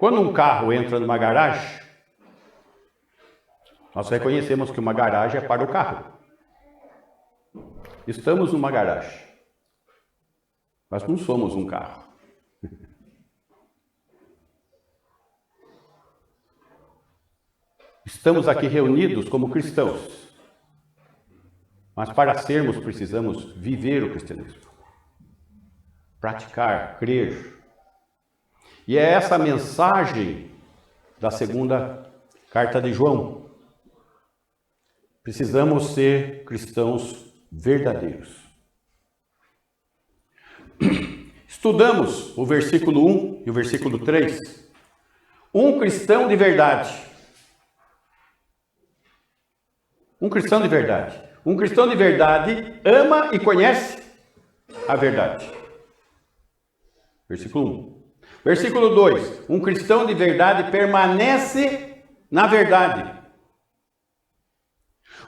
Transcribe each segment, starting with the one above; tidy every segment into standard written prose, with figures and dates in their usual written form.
Quando um carro entra numa garagem, nós reconhecemos que uma garagem é para o carro. Estamos numa garagem, mas não somos um carro. Estamos aqui reunidos como cristãos, mas para sermos precisamos viver o cristianismo, praticar, crer. E é essa a mensagem da segunda carta de João. Precisamos ser cristãos verdadeiros. Estudamos o versículo 1 e o versículo 3. Um cristão de verdade. Um cristão de verdade. Um cristão de verdade ama e conhece a verdade. Versículo 1. Versículo 2. Um cristão de verdade permanece na verdade.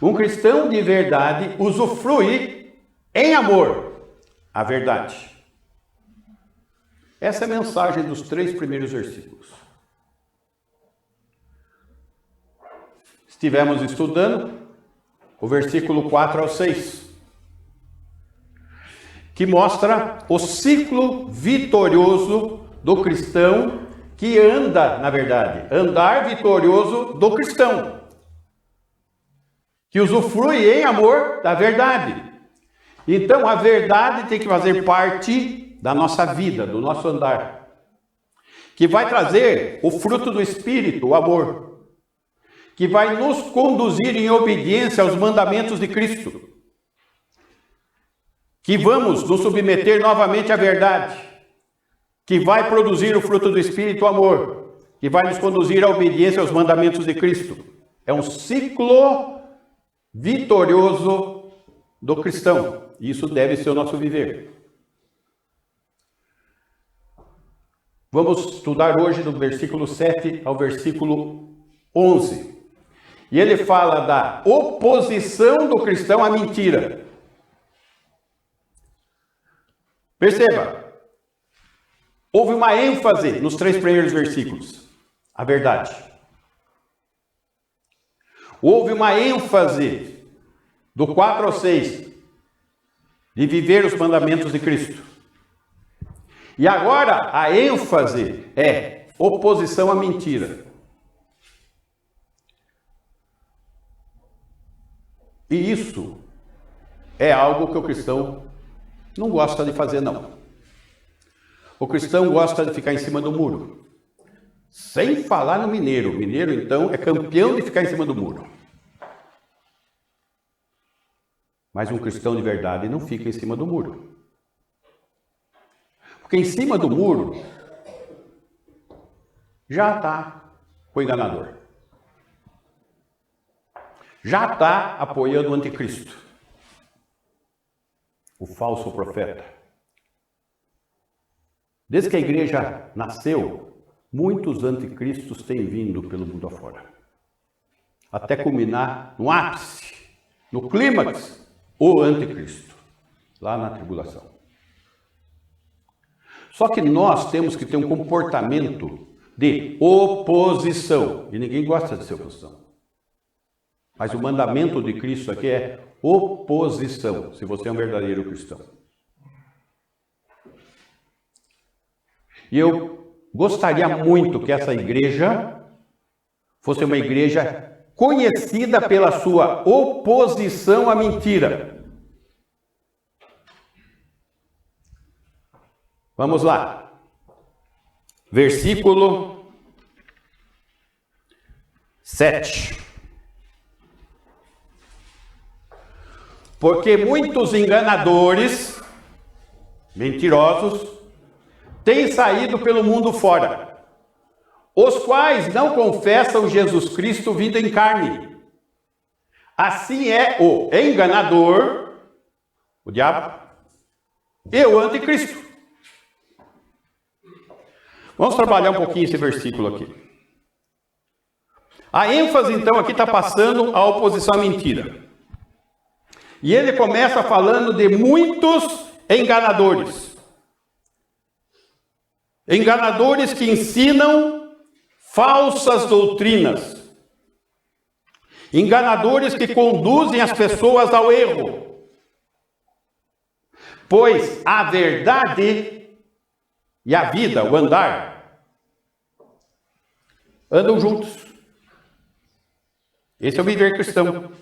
Um cristão de verdade usufrui em amor a verdade. Essa é a mensagem dos 3 primeiros versículos. Estivemos estudando o versículo 4 ao 6, que mostra o ciclo vitorioso do cristão que anda na verdade. Andar vitorioso do cristão, que usufrui em amor da verdade. Então, a verdade tem que fazer parte da nossa vida, do nosso andar, que vai trazer o fruto do Espírito, o amor, que vai nos conduzir em obediência aos mandamentos de Cristo, que vamos nos submeter novamente à verdade, que vai produzir o fruto do Espírito, o amor, que vai nos conduzir à obediência aos mandamentos de Cristo. É um ciclo vitorioso do cristão. Isso deve ser o nosso viver. Vamos estudar hoje do versículo 7 ao versículo 11. E ele fala da oposição do cristão à mentira. Perceba, houve uma ênfase nos 3 primeiros versículos. A verdade. Houve uma ênfase do 4 ao 6 de viver os mandamentos de Cristo. E agora a ênfase é oposição à mentira. E isso é algo que o cristão não gosta de fazer, não. O cristão gosta de ficar em cima do muro. Sem falar no mineiro. O mineiro, então, é campeão de ficar em cima do muro. Mas um cristão de verdade não fica em cima do muro. Porque em cima do muro já está o enganador. Já está apoiando o anticristo, o falso profeta. Desde que a igreja nasceu, muitos anticristos têm vindo pelo mundo afora, até culminar no ápice, no clímax, o anticristo, lá na tribulação. Só que nós temos que ter um comportamento de oposição, e ninguém gosta de ser oposição. Mas o mandamento de Cristo aqui é oposição, se você é um verdadeiro cristão. E eu gostaria muito que essa igreja fosse uma igreja conhecida pela sua oposição à mentira. Vamos lá. Versículo 7. Porque muitos enganadores, mentirosos, têm saído pelo mundo fora, os quais não confessam Jesus Cristo vindo em carne. Assim é o enganador, o diabo, e o anticristo. Vamos trabalhar um pouquinho esse versículo aqui. A ênfase, então, aqui está passando a oposição à mentira. E ele começa falando de muitos enganadores. Enganadores que ensinam falsas doutrinas, enganadores que conduzem as pessoas ao erro, pois a verdade e a vida, o andar, andam juntos. Esse é o viver cristão.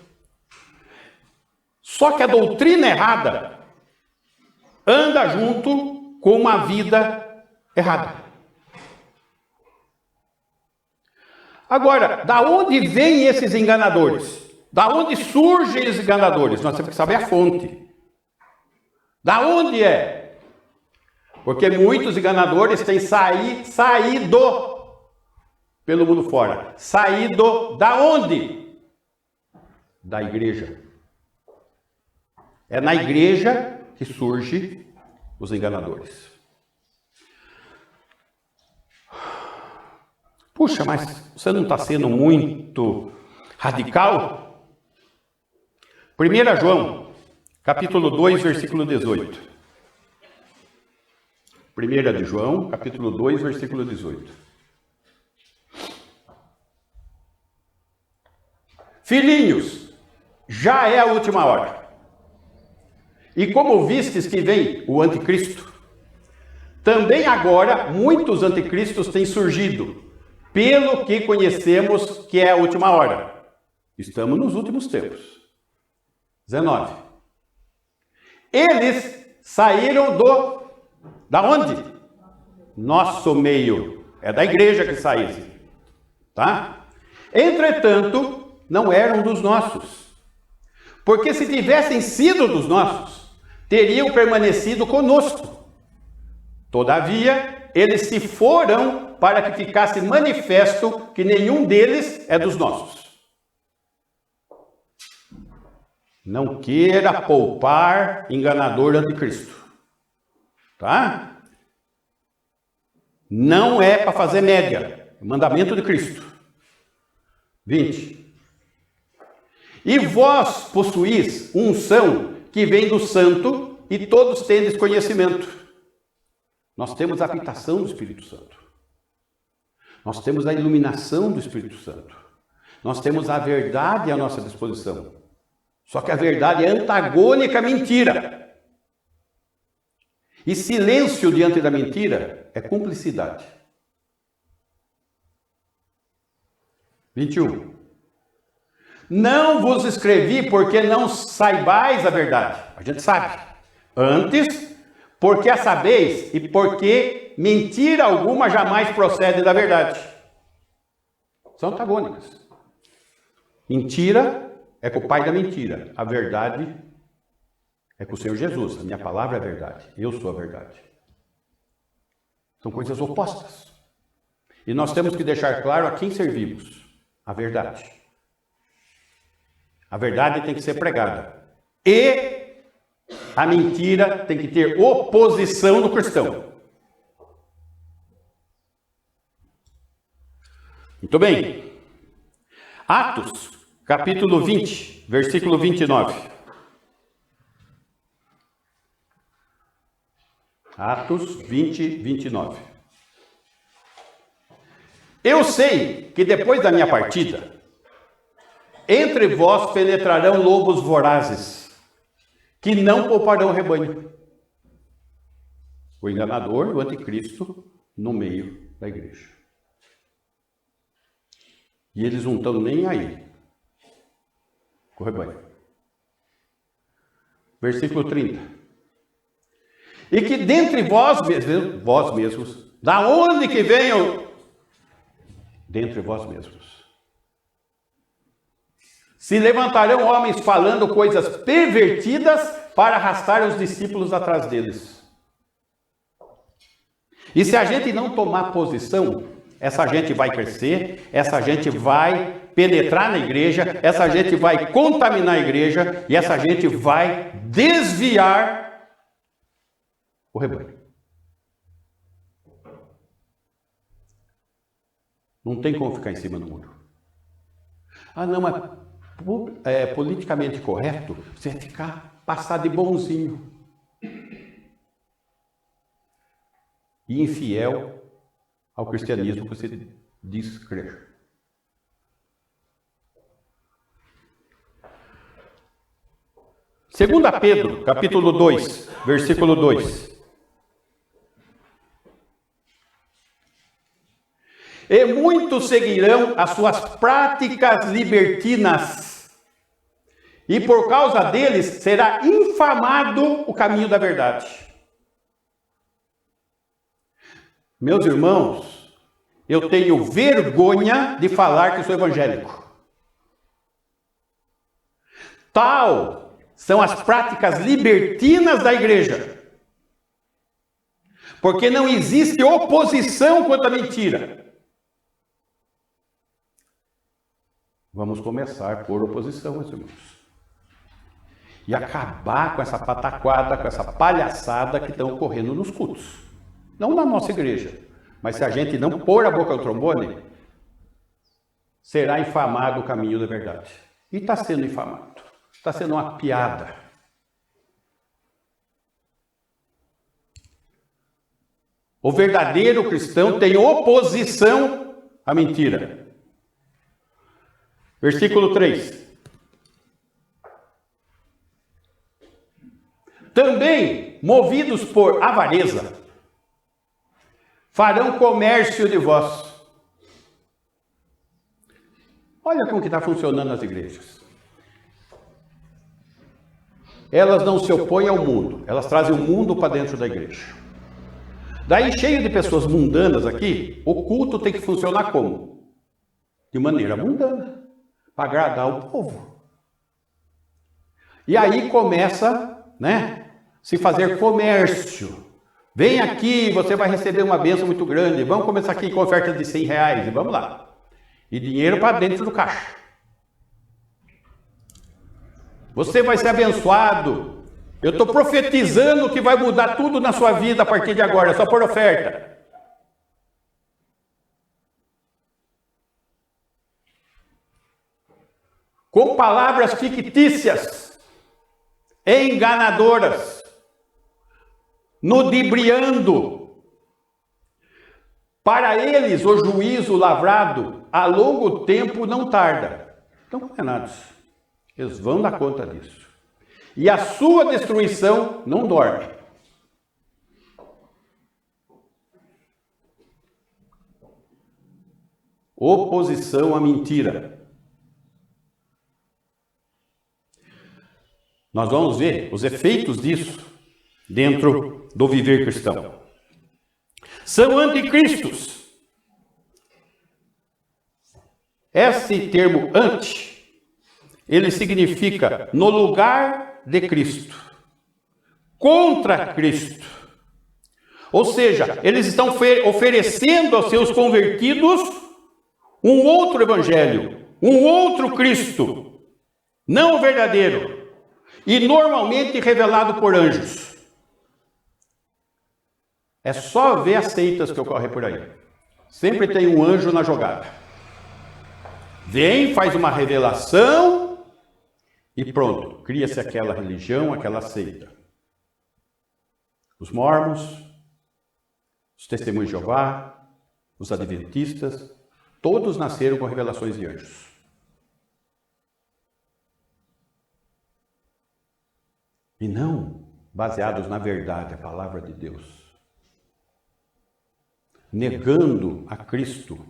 Só que a doutrina errada anda junto com uma vida errada. Agora, da onde vêm esses enganadores? Da onde surgem esses enganadores? Nós temos que saber a fonte. Da onde é? Porque muitos enganadores têm saído pelo mundo fora. Saído da onde? Da igreja. É na igreja que surgem os enganadores. Puxa, mas você não está sendo muito radical? 1 João, capítulo 2, versículo 18. 1 de João, capítulo 2, versículo 18. Filhinhos, já é a última hora. E como vistes que vem o anticristo, também agora muitos anticristos têm surgido, pelo que conhecemos que é a última hora. Estamos nos últimos tempos. 19. Eles saíram da onde? Nosso meio. É da igreja que saíram. Tá? Entretanto, não eram dos nossos. Porque se tivessem sido dos nossos, teriam permanecido conosco. Todavia, eles se foram para que ficasse manifesto que nenhum deles é dos nossos. Não queira poupar enganador anticristo. Tá? Não é para fazer média. É mandamento de Cristo. 20. E vós possuís unção que vem do santo, e todos tendes conhecimento. Nós temos a habitação do Espírito Santo. Nós temos a iluminação do Espírito Santo. Nós temos a verdade à nossa disposição. Só que a verdade é antagônica à mentira. E silêncio diante da mentira é cumplicidade. 21. Não vos escrevi porque não saibais a verdade. A gente sabe. Antes, porque a sabeis e porque mentira alguma jamais procede da verdade. São antagônicas. Mentira é com o pai da mentira. A verdade é com o Senhor Jesus. A minha palavra é a verdade. Eu sou a verdade. São coisas opostas. E nós temos que deixar claro a quem servimos. A verdade. A verdade tem que ser pregada. E a mentira tem que ter oposição do cristão. Muito bem. Atos, capítulo 20, versículo 29. Atos 20, 29. Eu sei que depois da minha partida, entre vós penetrarão lobos vorazes, que não pouparão o rebanho. O enganador, o anticristo, no meio da igreja. E eles não estão nem aí com o rebanho. Versículo 30. E que dentre vós mesmos, da onde que venham? Dentre vós mesmos. Se levantarão homens falando coisas pervertidas para arrastar os discípulos atrás deles. E se a gente não tomar posição, essa gente vai crescer, essa gente vai penetrar na igreja, essa gente vai contaminar a igreja e essa gente vai desviar o rebanho. Não tem como ficar em cima do muro. Ah, não, mas politicamente correto, você vai passar de bonzinho. E infiel ao cristianismo que você diz crer. Segunda Pedro, capítulo 2, versículo 2. E muitos seguirão as suas práticas libertinas, e por causa deles será infamado o caminho da verdade. Meus irmãos, eu tenho vergonha de falar que sou evangélico. Tal são as práticas libertinas da igreja. Porque não existe oposição quanto à mentira. Vamos começar por oposição, meus irmãos. E acabar com essa pataquada, com essa palhaçada que estão ocorrendo nos cultos. Não na nossa igreja, mas se a gente não pôr a boca no trombone, será infamado o caminho da verdade. E está sendo infamado. Está sendo uma piada. O verdadeiro cristão tem oposição à mentira. Versículo 3. Também, movidos por avareza, farão comércio de vós. Olha como que está funcionando as igrejas. Elas não se opõem ao mundo, elas trazem o mundo para dentro da igreja. Daí, cheio de pessoas mundanas aqui, o culto tem que funcionar como? De maneira mundana, para agradar o povo. E aí começa, se fazer comércio. Vem aqui, você vai receber uma bênção muito grande. Vamos começar aqui com oferta de 100 reais e vamos lá. E dinheiro para dentro do caixa. Você vai ser abençoado. Eu estou profetizando que vai mudar tudo na sua vida a partir de agora. É só por oferta. Com palavras fictícias, enganadoras, ludibriando. Para eles, o juízo lavrado a longo tempo não tarda. Estão condenados. Eles vão dar conta disso. E a sua destruição não dorme. Oposição à mentira. Nós vamos ver os efeitos disso dentro do viver cristão. São anticristos. Esse termo anti, ele significa no lugar de Cristo, contra Cristo. Ou seja, eles estão oferecendo aos seus convertidos um outro evangelho, um outro Cristo, não o verdadeiro. E normalmente revelado por anjos. É só ver as seitas que ocorrem por aí. Sempre tem um anjo na jogada. Vem, faz uma revelação e pronto. Cria-se aquela religião, aquela seita. Os mormons, os testemunhos de Jeová, os adventistas, todos nasceram com revelações de anjos. E não baseados na verdade, a palavra de Deus. Negando a Cristo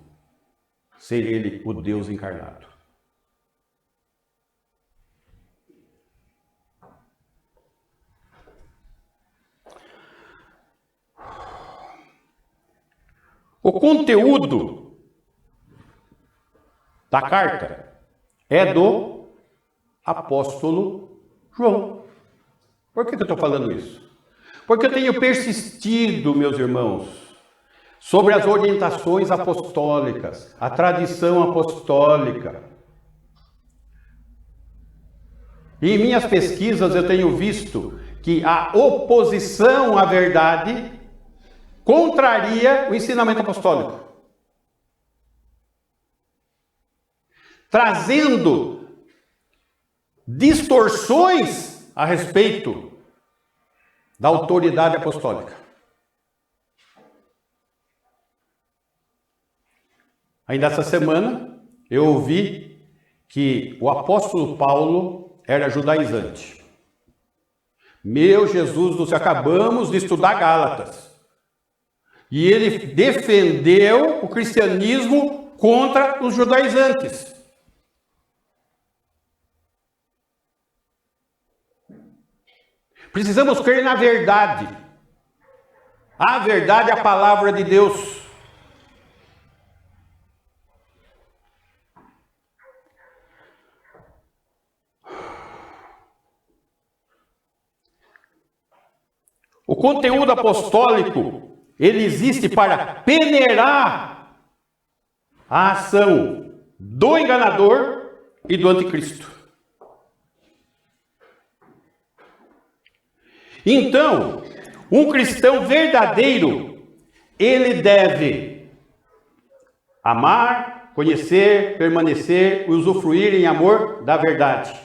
ser Ele o Deus encarnado. O conteúdo da carta é do apóstolo João. Por que eu estou falando isso? Porque eu tenho persistido, meus irmãos, sobre as orientações apostólicas, a tradição apostólica. E em minhas pesquisas eu tenho visto que a oposição à verdade contraria o ensinamento apostólico. Trazendo distorções a respeito da autoridade apostólica. Ainda essa semana eu ouvi que o apóstolo Paulo era judaizante. Meu Jesus, nós acabamos de estudar Gálatas. E ele defendeu o cristianismo contra os judaizantes. Precisamos crer na verdade. A verdade é a palavra de Deus. O conteúdo apostólico, ele existe para peneirar a ação do enganador e do anticristo. Então, um cristão verdadeiro, ele deve amar, conhecer, permanecer e usufruir em amor da verdade.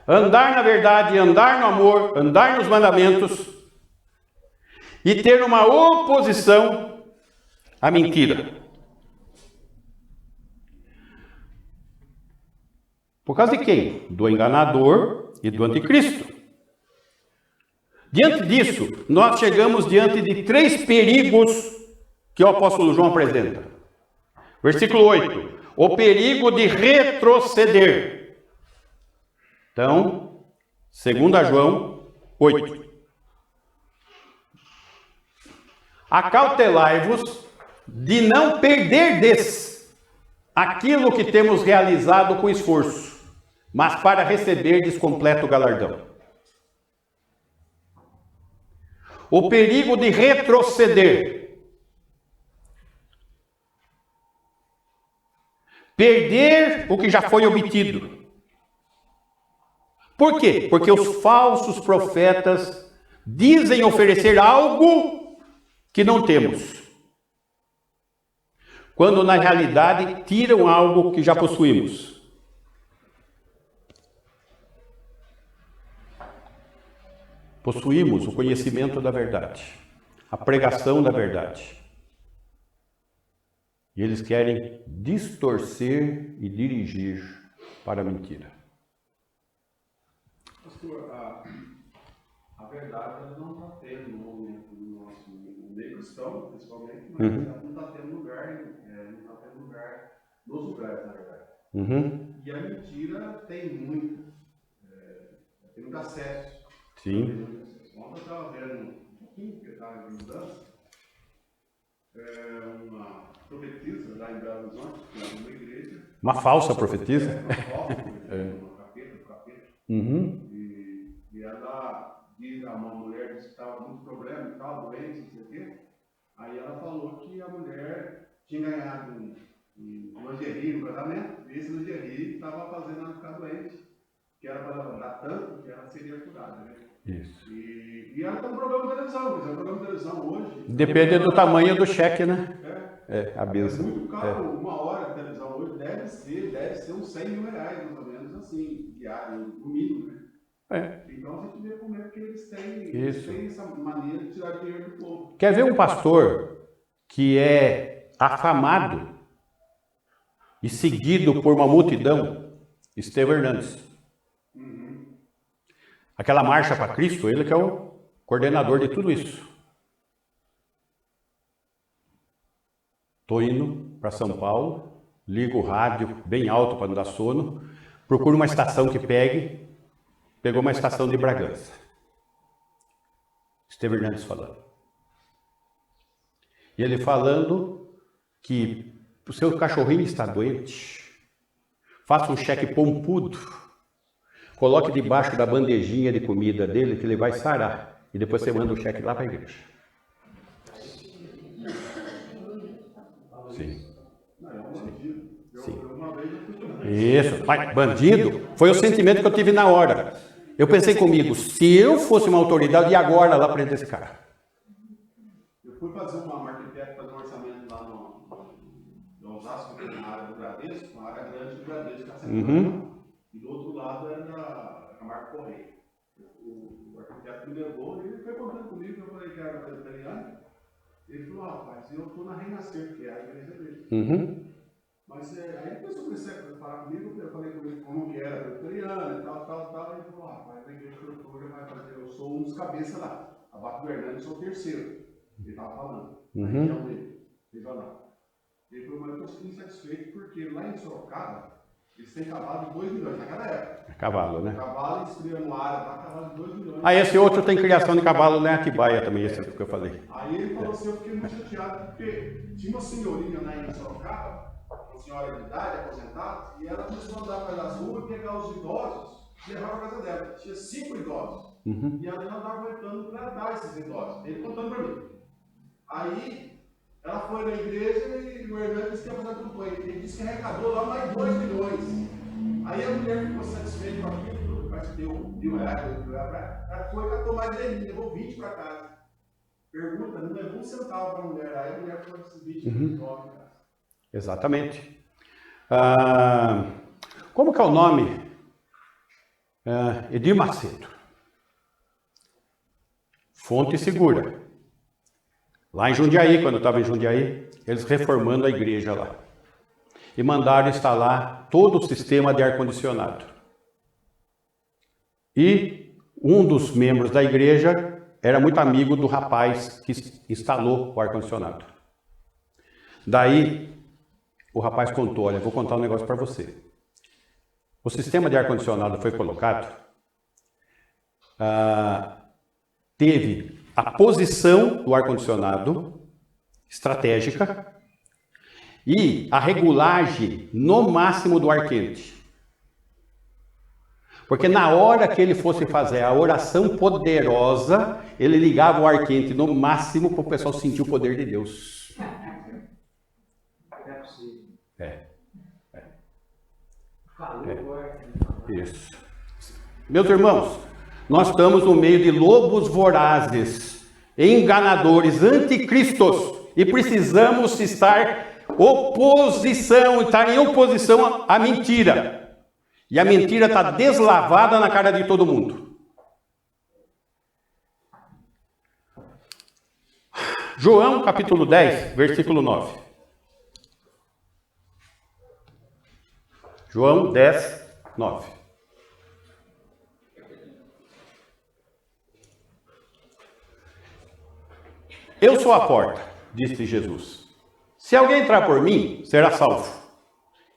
Andar na verdade, andar no amor, andar nos mandamentos e ter uma oposição à mentira. Por causa de quem? Do enganador e do anticristo. Diante disso, nós chegamos diante de 3 perigos que o apóstolo João apresenta. Versículo 8. O perigo de retroceder. Então, 2 João 8. Acautelai-vos de não perderdes aquilo que temos realizado com esforço, mas para receberdes completo galardão. O perigo de retroceder. Perder o que já foi obtido. Por quê? Porque os falsos profetas dizem oferecer algo que não temos, quando na realidade tiram algo que já possuímos. Possuímos o conhecimento da verdade, a pregação da verdade. E eles querem distorcer e dirigir para a mentira. Pastor, a verdade ela não está tendo no nosso meio cristão, principalmente, mas ela não está tendo lugar, não está tendo lugar nos lugares, na verdade. E a mentira tem muito acesso. Sim. Ontem eu estava vendo um pouquinho, que eu estava em mudança, uma profetisa lá em Belo Horizonte, numa igreja. Uma falsa profetisa? Uma falsa profetisa, uma capeta. E ela diz, uma mulher disse que estava com muito problema e tal, doente, não sei o quê. Aí ela falou que a mulher tinha ganhado um lingerie no casamento, e esse lingerie estava fazendo ela ficar doente, que era para ela dar tanto que ela seria curada, né? Isso. E ela tem um programa de televisão, mas é um programa de televisão hoje. Depende do tamanho do cheque, né? A É benção. muito caro, uma hora de televisão hoje deve ser uns 100 mil reais, mais ou menos, assim, diário, no mínimo, né? Então a gente vê como é que eles têm essa maneira de tirar dinheiro do povo. Quer ver um pastor que é afamado e seguido por uma multidão? Estevão Hernandes. Aquela marcha para Cristo, ele que é o coordenador de tudo isso. Estou indo para São Paulo, ligo o rádio bem alto para não dar sono, procuro uma estação que pegou uma estação de Bragança. Estevão Hernandes falando. E ele falando que o seu cachorrinho está doente, faça um cheque pompudo, coloque debaixo da bandejinha de comida dele que ele vai sarar. E depois você manda o cheque lá para a igreja. Sim. Sim. Isso. Mas bandido foi o sentimento que eu tive na hora. Eu pensei comigo, se eu fosse uma autoridade, e agora lá prender esse cara? Eu fui fazer uma arquiteta, fazer um orçamento lá no Osasco, na área do Bradesco, uma área grande do Bradesco, e do outro lado era da Camargo Correia. O arquiteto me levou e ele foi contando comigo, eu falei que era presbiteriano. Ele falou, rapaz, eu estou na Renascer, que é a igreja dele. Mas aí depois eu comecei a falar comigo, eu falei com ele como que era pretoriano e tal, e ele falou, rapaz, na igreja que eu tô, já vai fazer, eu sou um dos cabeças lá, abaixo do Hernando, eu sou o terceiro, ele estava falando, na região dele, regional. Ele falou, mas eu estou insatisfeito porque lá em Sorocaba, eles têm cavalo de 2 milhões naquela época. Cavalo, né? Cavalo, eles criam no ar, tá, cavalo de 2 milhões. Ah, esse outro tem criação de cavalo lá em Atibaia também, esse que eu falei. Aí ele falou assim, eu fiquei muito chateado, porque tinha uma senhorinha lá em Sorocaba, uma senhora de idade, aposentada, e ela começou a andar pelas ruas e pegar os idosos e levar para casa dela. Tinha 5 idosos. E ela não estava aguentando tratar esses idosos. Ele contando para mim. Aí ela foi na igreja e o Hernando disse que ia fazer a campanha. Ele disse que arrecadou lá mais 2 milhões. Aí a mulher ficou satisfeita com aquilo, parece que deu R$1, ela foi e catou mais dele, levou 20 para casa. Pergunta, não levou um centavo para a mulher. Aí a mulher foi esse 20 para casa. Exatamente. Como que é o nome? Edir Macedo. Fonte segura. Lá em Jundiaí, quando eu estava em Jundiaí, eles reformando a igreja lá. E mandaram instalar todo o sistema de ar-condicionado. E um dos membros da igreja era muito amigo do rapaz que instalou o ar-condicionado. Daí, o rapaz contou, olha, vou contar um negócio para você. O sistema de ar-condicionado foi colocado, teve a posição do ar-condicionado estratégica e a regulagem no máximo do ar quente. Porque na hora que ele fosse fazer a oração poderosa, ele ligava o ar quente no máximo para o pessoal sentir o poder de Deus. Isso. Meus irmãos, nós estamos no meio de lobos vorazes, enganadores, anticristos, e precisamos estar em oposição à mentira. E a mentira está deslavada na cara de todo mundo. João capítulo 10, versículo 9. João 10, 9. Eu sou a porta, disse Jesus. Se alguém entrar por mim, será salvo.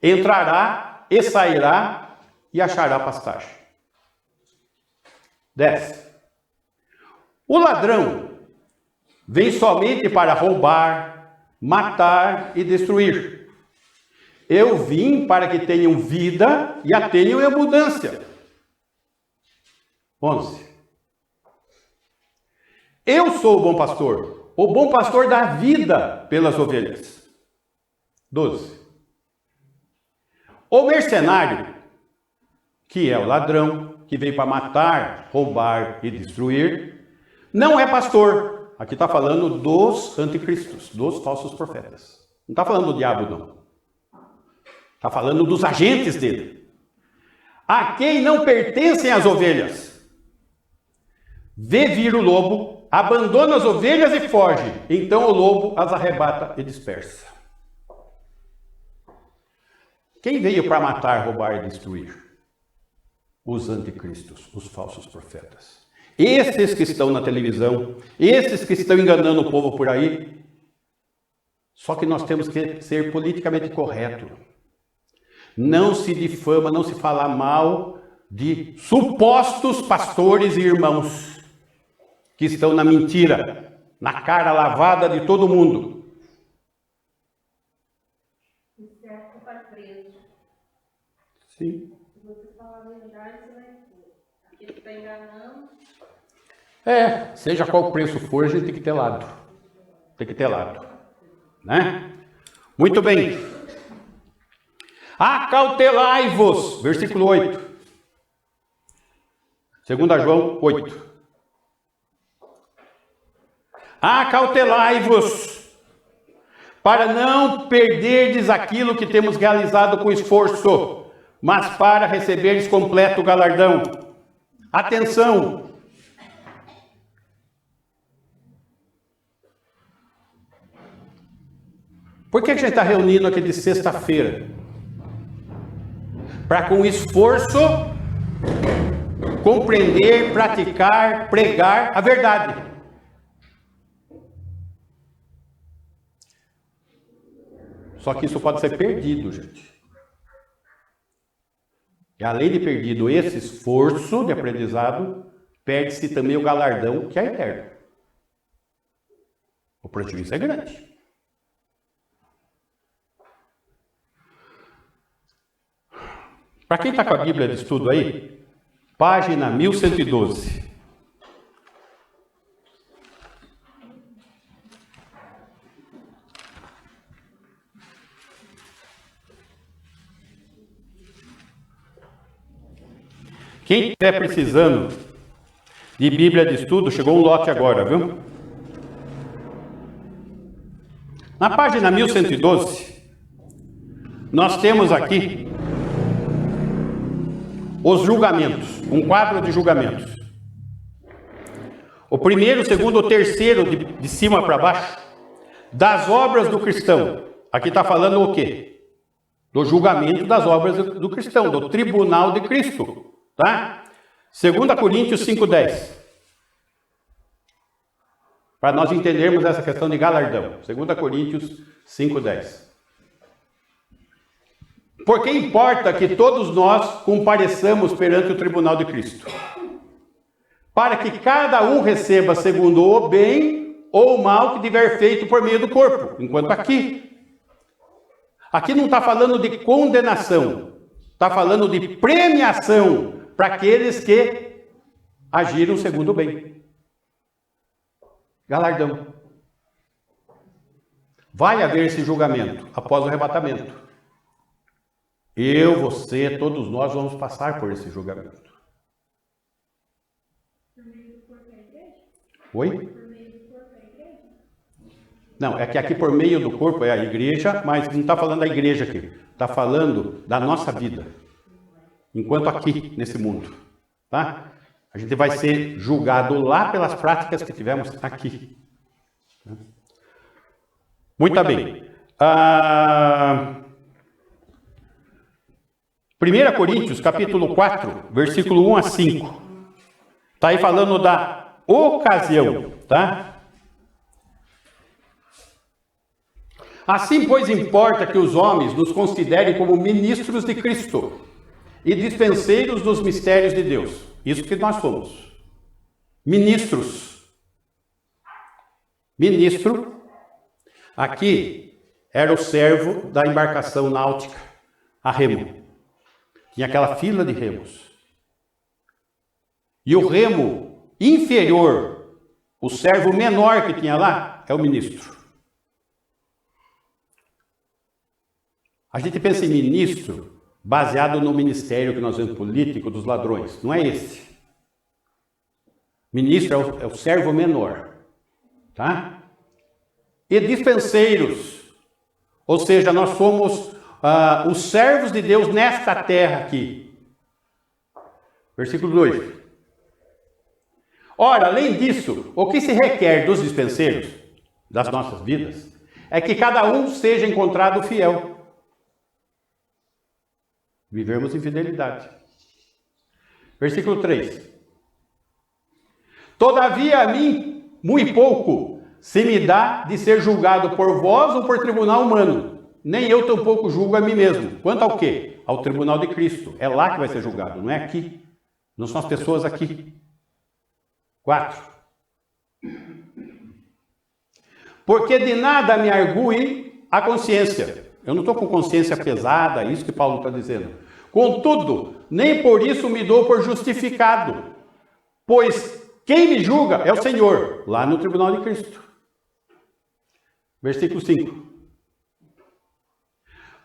Entrará e sairá e achará pastagem. 10. O ladrão vem somente para roubar, matar e destruir. Eu vim para que tenham vida e a tenham em abundância. 11. Eu sou o bom pastor. O bom pastor dá vida pelas ovelhas. 12. O mercenário, que é o ladrão, que veio para matar, roubar e destruir, não é pastor. Aqui está falando dos anticristos, dos falsos profetas. Não está falando do diabo, não. Está falando dos agentes dele. A quem não pertencem as ovelhas. Vê vir o lobo, abandona as ovelhas e foge. Então o lobo as arrebata e dispersa. Quem veio para matar, roubar e destruir? Os anticristos, os falsos profetas. Esses que estão na televisão, esses que estão enganando o povo por aí. Só que nós temos que ser politicamente correto. Não se difama, não se fala mal de supostos pastores e irmãos que estão na mentira, na cara lavada de todo mundo. O certo vai preso. Sim. Se você falar a verdade, você vai ter. Aquele que está enganando. Seja qual o preço for, a gente tem que ter lado. Tem que ter lado. Né? Muito bem. Acautelai-vos, versículo 8. 2 João 8. Acautelai-vos, para não perderdes aquilo que temos realizado com esforço, mas para receberes completo galardão. Atenção! Por que a gente está reunindo aqui de sexta-feira? Para com esforço compreender, praticar, pregar a verdade. Só que isso pode ser perdido, gente. E além de perdido esse esforço de aprendizado, perde-se também o galardão, que é eterno. O prejuízo é grande. Para quem está com a Bíblia de estudo aí, página 1112. Quem estiver precisando de Bíblia de estudo, chegou um lote agora, viu? Na página 1112, nós temos aqui os julgamentos, um quadro de julgamentos. O primeiro, o segundo, o terceiro, de cima para baixo, das obras do cristão. Aqui está falando o quê? Do julgamento das obras do cristão, do tribunal de Cristo. Tá? 2 Coríntios 5,10. Para nós entendermos essa questão de galardão. 2 Coríntios 5,10. Porque importa que todos nós compareçamos perante o tribunal de Cristo, para que cada um receba segundo o bem ou o mal que tiver feito por meio do corpo, enquanto aqui não está falando de condenação, está falando de premiação para aqueles que agiram segundo o bem. Galardão. Vai haver esse julgamento após o arrebatamento. Eu, você, todos nós vamos passar por esse julgamento. Por meio do corpo da igreja? Oi? Por meio do corpo da igreja? Não, é que aqui por meio do corpo é a igreja, mas não está falando da igreja aqui. Está falando da nossa vida. Enquanto aqui, nesse mundo. Tá? A gente vai ser julgado lá pelas práticas que tivemos aqui. Muito bem. 1 Coríntios, capítulo 4, versículo 1 a 5. Está aí falando da ocasião, tá? Assim, pois, importa que os homens nos considerem como ministros de Cristo e dispenseiros dos mistérios de Deus. Isso que nós somos. Ministros. Ministro, aqui, era o servo da embarcação náutica, a remo. Tinha aquela fila de remos. E o remo inferior, o servo menor que tinha lá, é o ministro. A gente pensa em ministro baseado no ministério que nós vemos político dos ladrões. Não é esse. Ministro é o servo menor. Tá? E dispenseiros. Ou seja, nós somos os servos de Deus nesta terra aqui. Versículo 2. Ora, além disso, o que se requer dos dispenseiros das nossas vidas é que cada um seja encontrado fiel. Vivermos em fidelidade. Versículo 3. Todavia a mim, muito pouco, se me dá de ser julgado por vós ou por tribunal humano. Nem eu tampouco julgo a mim mesmo. Quanto ao quê? Ao tribunal de Cristo. É lá que vai ser julgado, não é aqui. Não são as pessoas aqui. 4. Porque de nada me argue a consciência. Eu não estou com consciência pesada, isso que Paulo está dizendo. Contudo, nem por isso me dou por justificado, pois quem me julga é o Senhor, lá no tribunal de Cristo. Versículo 5.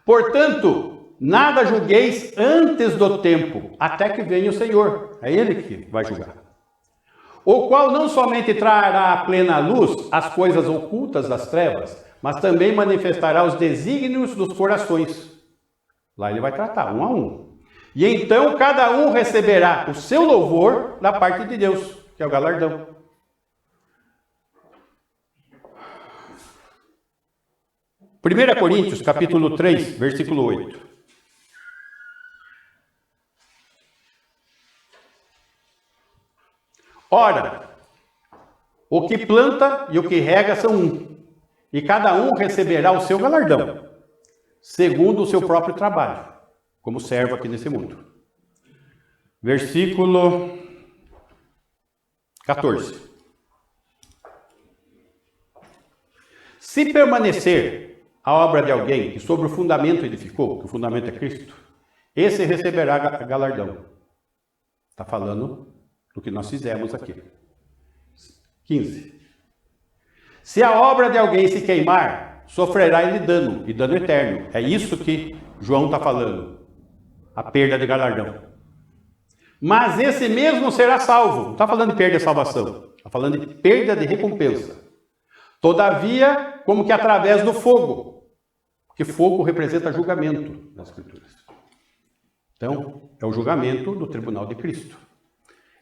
Portanto, nada julgueis antes do tempo, até que venha o Senhor. É Ele que vai julgar. O qual não somente trará à plena luz as coisas ocultas das trevas, mas também manifestará os desígnios dos corações. Lá Ele vai tratar, um a um. E então cada um receberá o seu louvor da parte de Deus, que é o galardão. 1 Coríntios, capítulo 3, versículo 8. Ora, o que planta e o que rega são um, e cada um receberá o seu galardão, segundo o seu próprio trabalho, como servo aqui nesse mundo. Versículo 14. Se permanecer a obra de alguém que sobre o fundamento edificou, que o fundamento é Cristo, esse receberá galardão. Está falando do que nós fizemos aqui. 15. Se a obra de alguém se queimar, sofrerá ele dano, e dano eterno. É isso que João está falando. A perda de galardão. Mas esse mesmo será salvo. Não está falando de perda de salvação. Está falando de perda de recompensa. Todavia, como que através do fogo. Porque fogo representa julgamento nas Escrituras. Então, é o julgamento do tribunal de Cristo.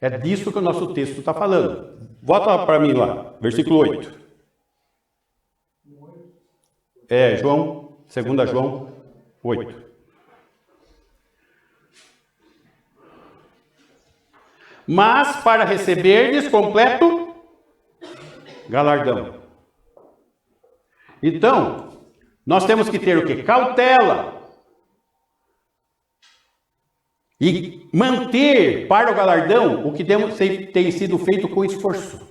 É disso que o nosso texto está falando. Volta para mim lá, versículo 8. João, 2 João 8. Mas para receberdes completo galardão. Então, nós temos que ter o quê? Cautela. E manter para o galardão o que tem sido feito com esforço.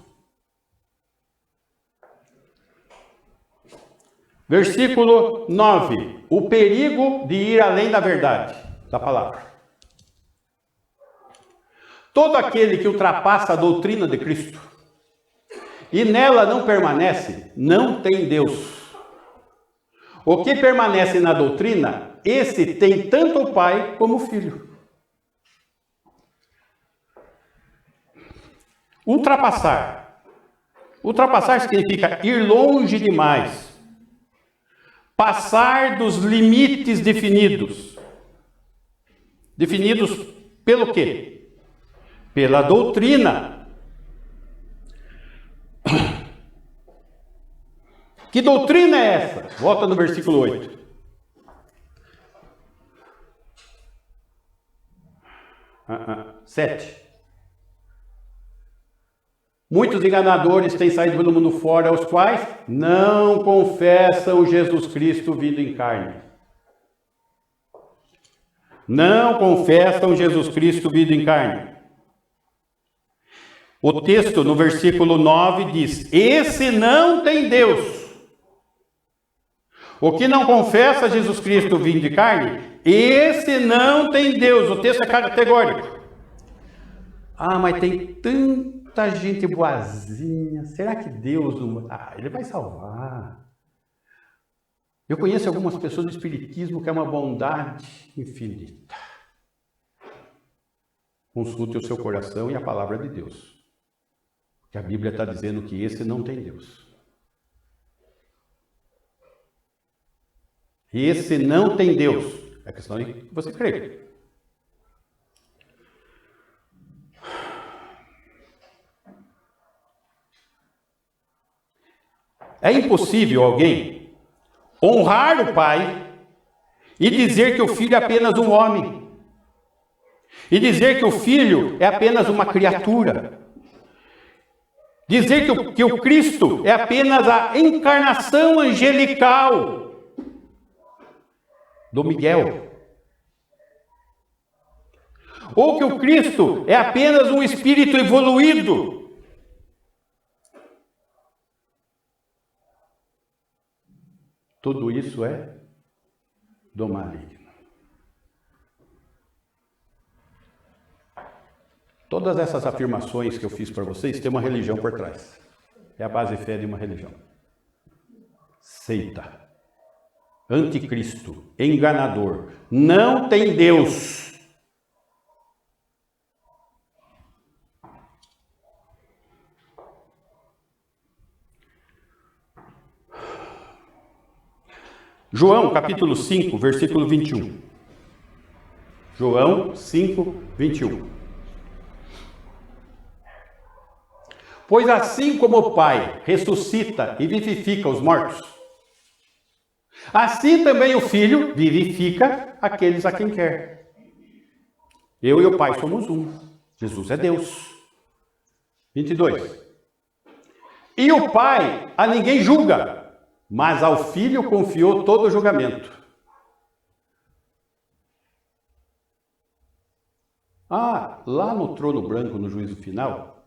Versículo 9. O perigo de ir além da verdade, da palavra. Todo aquele que ultrapassa a doutrina de Cristo e nela não permanece, não tem Deus. O que permanece na doutrina, esse tem tanto o Pai como o Filho. Ultrapassar. Ultrapassar significa ir longe demais. Passar dos limites definidos. Definidos pelo quê? Pela doutrina. Que doutrina é essa? Volta no versículo 8. Sete. Muitos enganadores têm saído pelo mundo fora, os quais não confessam Jesus Cristo vindo em carne. Não confessam Jesus Cristo vindo em carne. O texto no versículo 9 diz: esse não tem Deus. O que não confessa Jesus Cristo vindo de carne, esse não tem Deus. O texto é categórico. Ah, mas tem tanta gente boazinha. Será que Deus não... ele vai salvar. Eu conheço algumas pessoas do Espiritismo que é uma bondade infinita. Consulte o seu coração e a palavra de Deus. Que a Bíblia está dizendo que esse não tem Deus. Esse não tem Deus. É questão de que você crê. É impossível alguém honrar o pai e dizer que o filho é apenas um homem. E dizer que o filho é apenas uma criatura. Dizer que o Cristo é apenas a encarnação angelical do Miguel. Ou que o Cristo é apenas um espírito evoluído. Tudo isso é do maligno. Todas essas afirmações que eu fiz para vocês têm uma religião por trás. É a base fé de uma religião. Seita. Anticristo. Enganador. Não tem Deus. João, capítulo 5, versículo 21. João 5, 21. Pois assim como o Pai ressuscita e vivifica os mortos, Assim também o Filho vivifica aqueles a quem quer. Eu e o Pai somos um. Jesus é Deus. 22. E o Pai a ninguém julga, mas ao Filho confiou todo o julgamento. Lá no trono branco, no juízo final,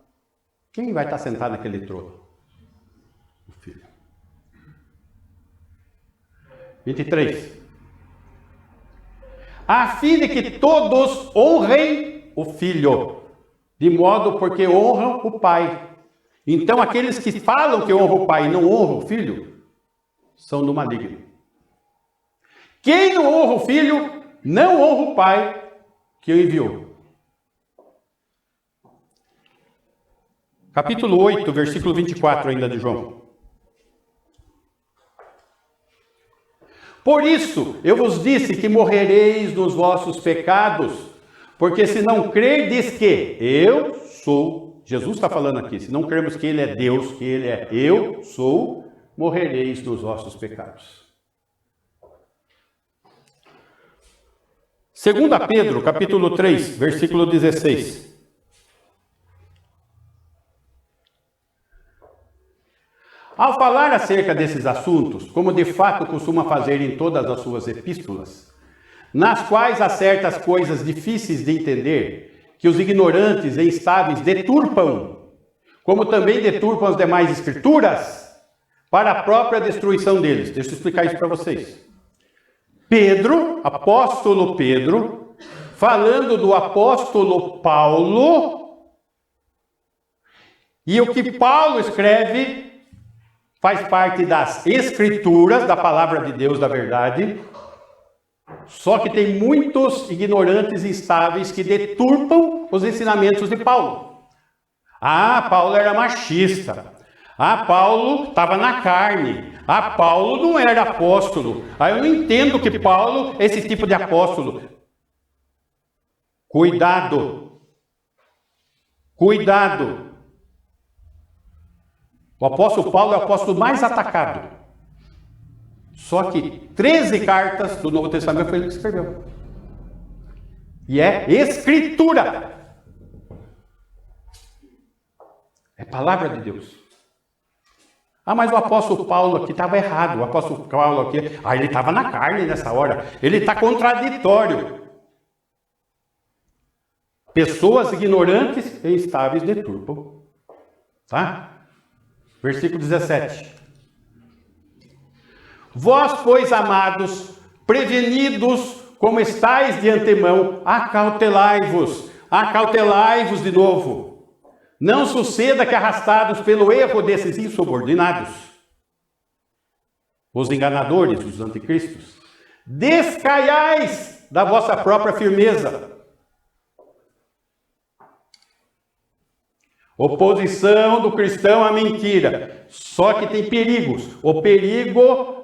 quem vai estar sentado naquele trono? O Filho. 23. A fim de que todos honrem o Filho, de modo porque honram o Pai. Então, aqueles que falam que honram o Pai e não honram o Filho, são do maligno. Quem não honra o Filho, não honra o Pai que o enviou. Capítulo 8, versículo 24 ainda de João. Por isso, eu vos disse que morrereis nos vossos pecados, porque se não crerdes que eu sou, Jesus está falando aqui, se não crermos que Ele é Deus, que Ele é eu sou, morrereis nos vossos pecados. 2 Pedro, capítulo 3, versículo 16. Ao falar acerca desses assuntos, como de fato costuma fazer em todas as suas epístolas, nas quais há certas coisas difíceis de entender, que os ignorantes e instáveis deturpam, como também deturpam as demais escrituras, para a própria destruição deles. Deixa eu explicar isso para vocês. Pedro, apóstolo Pedro, falando do apóstolo Paulo, e o que Paulo escreve faz parte das escrituras, da palavra de Deus, da verdade, só que tem muitos ignorantes e instáveis que deturpam os ensinamentos de Paulo. Paulo era machista. Paulo estava na carne. Paulo não era apóstolo. Eu não entendo que Paulo é esse tipo de apóstolo. Cuidado. Cuidado. O apóstolo Paulo é o apóstolo mais atacado. Só que 13 cartas do Novo Testamento foi ele que escreveu. E é escritura. É palavra de Deus. Mas o apóstolo Paulo aqui estava errado. O apóstolo Paulo aqui, ele estava na carne nessa hora. Ele está contraditório. Pessoas ignorantes e instáveis deturpam. Tá? Versículo 17. Vós, pois, amados, prevenidos como estáis de antemão, acautelai-vos de novo. Não suceda que arrastados pelo erro desses insubordinados, os enganadores, os anticristos, descaiais da vossa própria firmeza. Oposição do cristão à mentira. Só que tem perigos. O perigo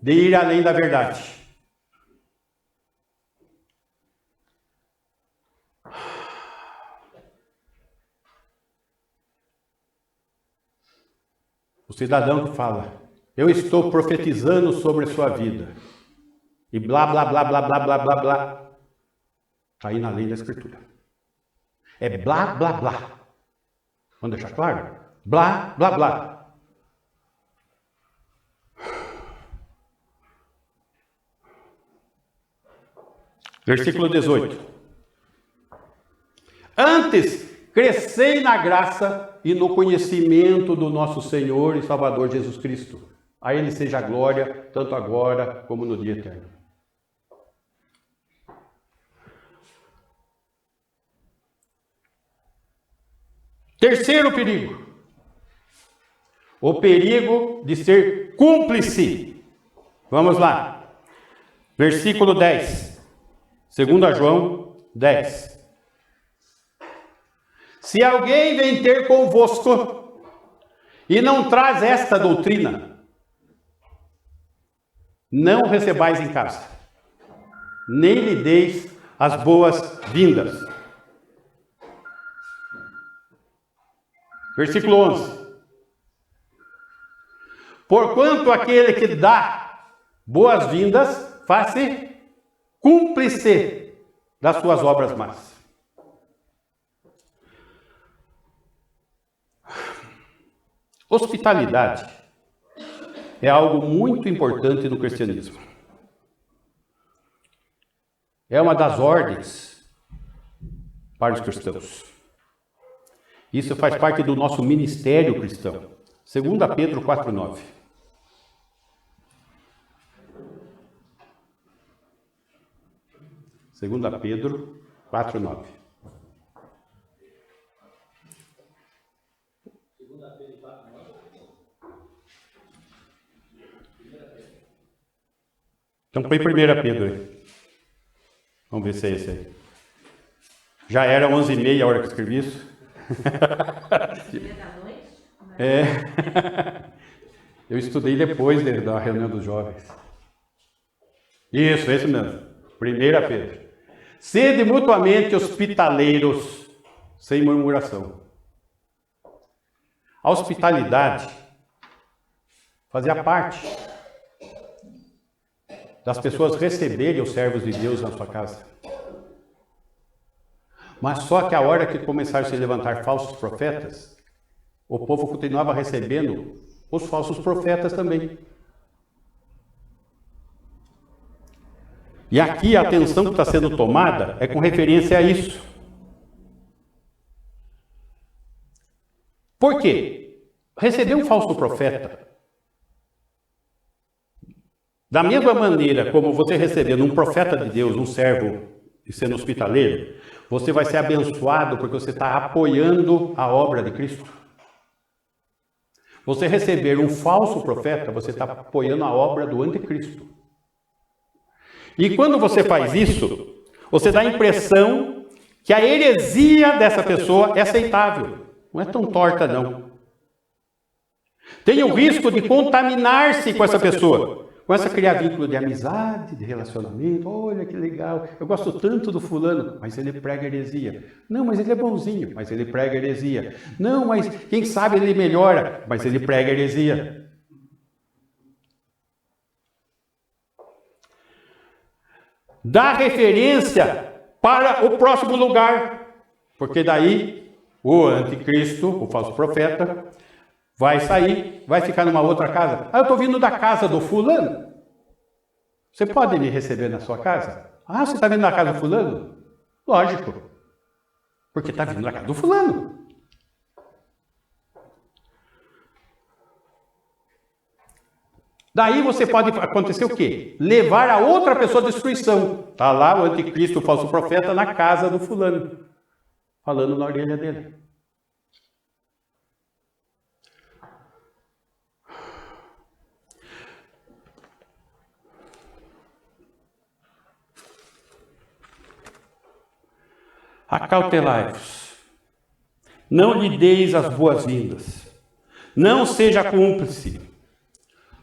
de ir além da verdade. O cidadão que fala, eu estou profetizando sobre a sua vida. E blá, blá, blá, blá, blá, blá, blá, blá. Está aí na lei da Escritura. É blá, blá, blá. Vamos deixar claro? Blá, blá, blá. Versículo 18. Antes, crescei na graça e no conhecimento do nosso Senhor e Salvador Jesus Cristo. A Ele seja a glória, tanto agora como no dia eterno. Terceiro perigo. O perigo de ser cúmplice. Vamos lá. Versículo 10. 2 João 10. Se alguém vem ter convosco e não traz esta doutrina, não recebais em casa, nem lhe deis as boas-vindas. Versículo 11. Porquanto aquele que dá boas-vindas, faça cúmplice das suas obras más. Hospitalidade é algo muito importante no cristianismo. É uma das ordens para os cristãos. Isso faz parte do nosso ministério cristão. 2 Pedro 4,9. Segunda Pedro 4,9. Então põe 1 Pedro aí. Vamos ver se é esse aí. Já era 11h30 a hora que escrevi isso. Eu estudei depois da reunião dos jovens. Isso, esse mesmo. 1 Pedro. Sede mutuamente hospitaleiros, sem murmuração. A hospitalidade fazia parte das pessoas receberem os servos de Deus na sua casa. Mas só que a hora que começaram a se levantar falsos profetas, o povo continuava recebendo os falsos profetas também. E aqui a atenção que está sendo tomada é com referência a isso. Por quê? Receber um falso profeta, da mesma maneira como você recebendo um profeta de Deus, um servo, e sendo hospitaleiro, você vai ser abençoado porque você está apoiando a obra de Cristo. Você receber um falso profeta, você está apoiando a obra do anticristo. E quando você faz isso, você dá a impressão que a heresia dessa pessoa é aceitável. Não é tão torta, não. Tem o risco de contaminar-se com essa pessoa. Começa a criar vínculo de amizade, de relacionamento. Olha que legal, eu gosto tanto do fulano, mas ele prega heresia. Não, mas ele é bonzinho, mas ele prega heresia. Não, mas quem sabe ele melhora, mas ele prega heresia. Dá referência para o próximo lugar, porque daí o anticristo, o falso profeta, vai sair, vai ficar numa outra casa. Ah, eu estou vindo da casa do fulano. Você pode me receber na sua casa? Ah, você está vindo da casa do fulano? Lógico, porque está vindo da casa do fulano. Daí você pode acontecer o quê? Levar a outra pessoa à destruição. Está lá o anticristo, o falso profeta, na casa do fulano, falando na orelha dele. Acautelai-vos. Não lhe deis as boas-vindas. Não seja cúmplice.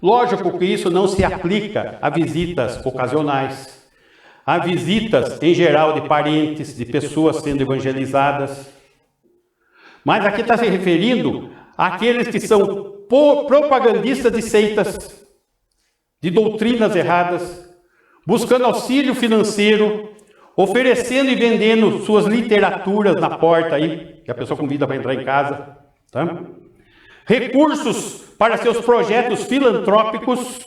Lógico que isso não se aplica a visitas ocasionais, a visitas em geral de parentes, de pessoas sendo evangelizadas. Mas aqui está se referindo àqueles que são propagandistas de seitas, de doutrinas erradas, buscando auxílio financeiro, oferecendo e vendendo suas literaturas na porta aí, que a pessoa convida para entrar em casa, tá? Recursos para seus projetos filantrópicos,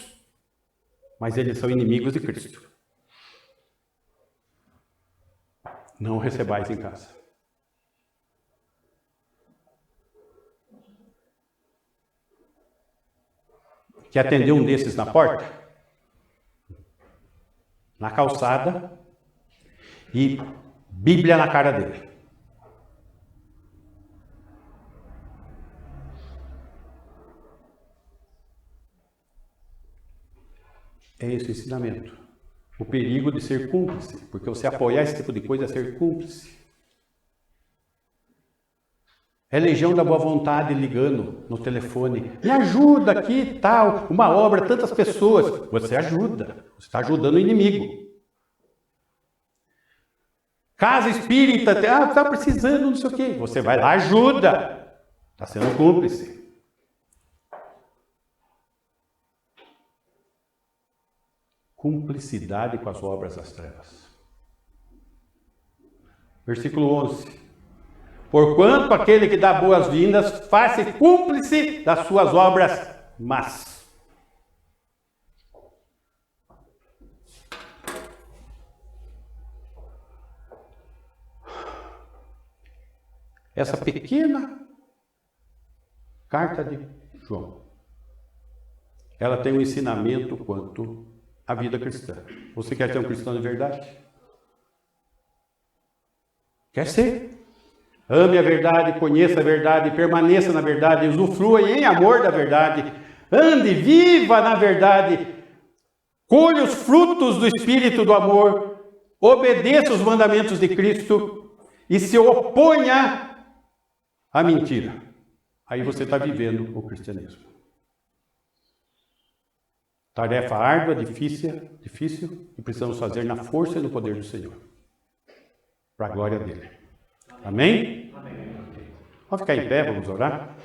mas eles são inimigos de Cristo. Não recebais em casa. Quer atender um desses na porta? Na calçada e Bíblia na cara dele. É esse o ensinamento. O perigo de ser cúmplice, porque você apoiar esse tipo de coisa é ser cúmplice. É legião da boa vontade ligando no telefone. Me ajuda aqui, tal, uma obra, tantas pessoas. Você ajuda, você está ajudando o inimigo. Casa espírita, está precisando, não sei o quê. Você vai lá, ajuda. Está sendo cúmplice. cumplicidade com as obras das trevas. Versículo 11. Porquanto aquele que dá boas-vindas faz-se cúmplice das suas obras más. Essa pequena carta de João, ela tem um ensinamento quanto à vida cristã. Você quer ser um cristão de verdade? Quer ser? Ame a verdade, conheça a verdade, permaneça na verdade, usufrua em amor da verdade, ande, viva na verdade, colhe os frutos do Espírito do amor, obedeça os mandamentos de Cristo e se oponha à mentira. Aí você está vivendo o cristianismo. Tarefa árdua, difícil, que precisamos fazer na força e no poder do Senhor, para a glória dele. Amém? Amém. Vamos ficar em pé, vamos orar.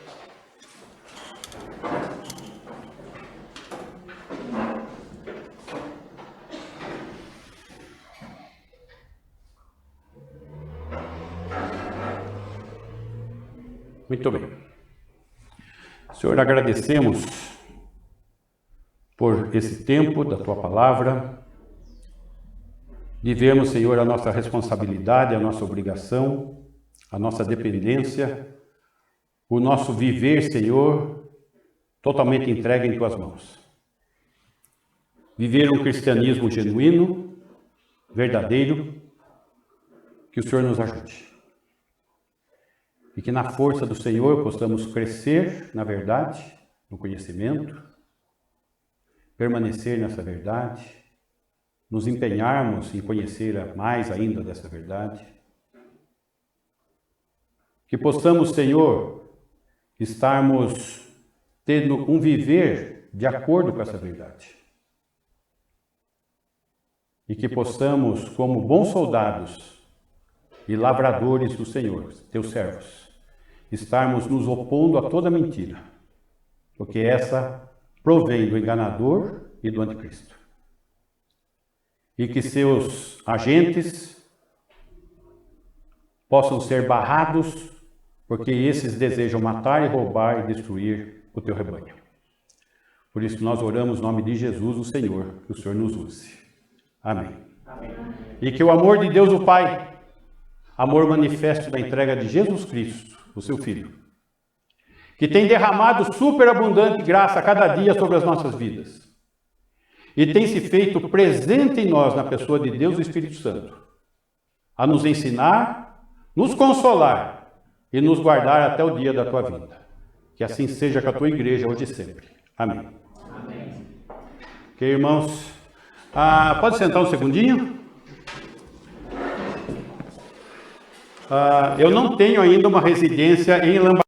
Muito bem. Senhor, agradecemos por esse tempo da Tua Palavra. Vivemos, Senhor, a nossa responsabilidade, a nossa obrigação, a nossa dependência, o nosso viver, Senhor, totalmente entregue em Tuas mãos. Viver um cristianismo genuíno, verdadeiro, que o Senhor nos ajude. E que na força do Senhor possamos crescer na verdade, no conhecimento, permanecer nessa verdade, nos empenharmos em conhecer mais ainda dessa verdade. Que possamos, Senhor, estarmos tendo um viver de acordo com essa verdade. E que possamos, como bons soldados e lavradores do Senhor, teus servos, estarmos nos opondo a toda mentira, porque essa provém do enganador e do anticristo. E que seus agentes possam ser barrados, porque esses desejam matar e roubar e destruir o teu rebanho. Por isso nós oramos em nome de Jesus, o Senhor, que o Senhor nos use. Amém. Amém. E que o amor de Deus, o Pai, amor manifesto da entrega de Jesus Cristo, o seu Filho, que tem derramado superabundante graça a cada dia sobre as nossas vidas, e tem se feito presente em nós, na pessoa de Deus e Espírito Santo, a nos ensinar, nos consolar e nos guardar até o dia da tua vinda. Que assim seja com a tua igreja hoje e sempre. Amém. Amém. Ok, irmãos? Pode sentar um segundinho? Eu não tenho ainda uma residência em Lambari.